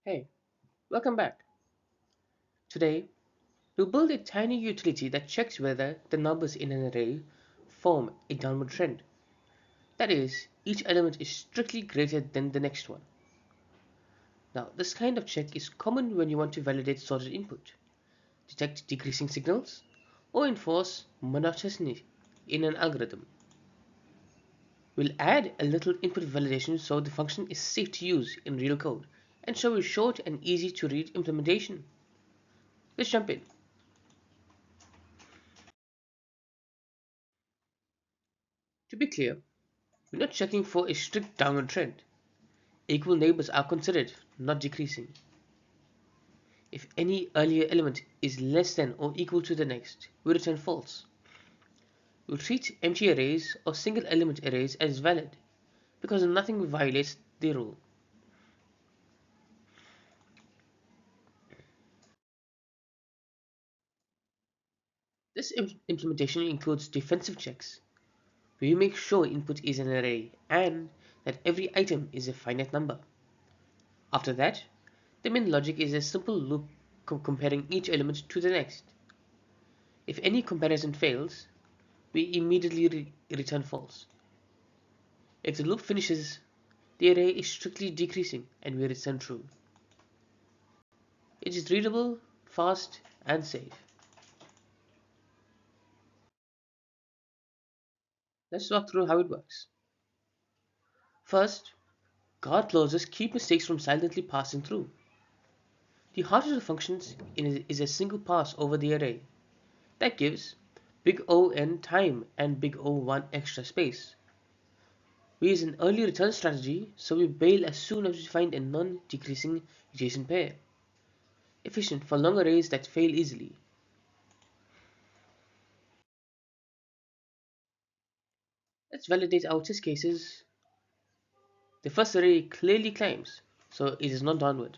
Hey, welcome back. Today, we'll build a tiny utility that checks whether the numbers in an array form a downward trend. That is, each element is strictly greater than the next one. Now, this kind of check is common when you want to validate sorted input, detect decreasing signals, or enforce monotony in an algorithm. We'll add a little input validation so the function is safe to use in real code and show a short and easy to read implementation. Let's jump in. To be clear, we're not checking for a strict downward trend. Equal neighbors are considered, not decreasing. If any earlier element is less than or equal to the next, we return false. We'll treat empty arrays or single element arrays as valid because nothing violates the rule. This implementation includes defensive checks, where we make sure input is an array and that every item is a finite number. After that, the main logic is a simple loop comparing each element to the next. If any comparison fails, we immediately return false. If the loop finishes, the array is strictly decreasing and we return true. It is readable, fast, and safe. Let's walk through how it works. First, guard clauses keep mistakes from silently passing through. The heart of the function is a single pass over the array. That gives big O(n) time and big O(1) extra space. We use an early return strategy, so we bail as soon as we find a non-decreasing adjacent pair. Efficient for long arrays that fail easily. Let's validate our test cases. The first array clearly climbs, so it is not downward.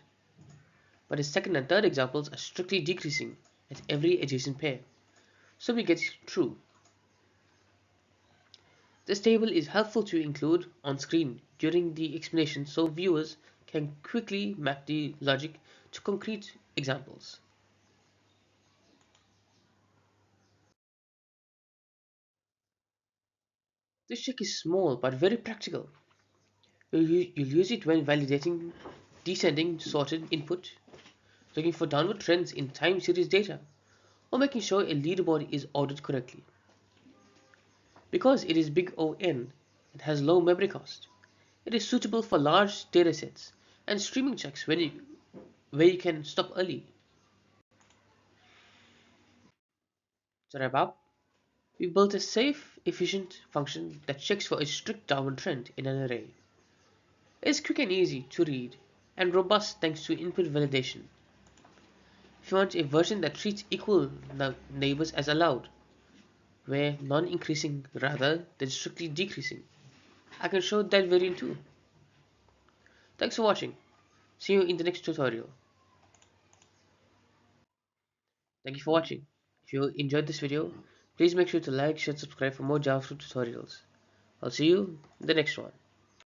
But the second and third examples are strictly decreasing at every adjacent pair, so we get true. This table is helpful to include on screen during the explanation so viewers can quickly map the logic to concrete examples. This check is small but very practical. You'll use it when validating descending sorted input, looking for downward trends in time series data, or making sure a leaderboard is ordered correctly. Because it is big O(n) and has low memory cost, it is suitable for large datasets and streaming checks where you can stop early. To wrap up, we built a safe, efficient function that checks for a strict downward trend in an array. It is quick and easy to read and robust thanks to input validation. If you want a version that treats equal neighbors as allowed, where non-increasing rather than strictly decreasing, I can show that variant too. Thanks for watching. See you in the next tutorial. Thank you for watching. If you enjoyed this video, please make sure to like, share, subscribe for more JavaScript tutorials. I'll see you in the next one.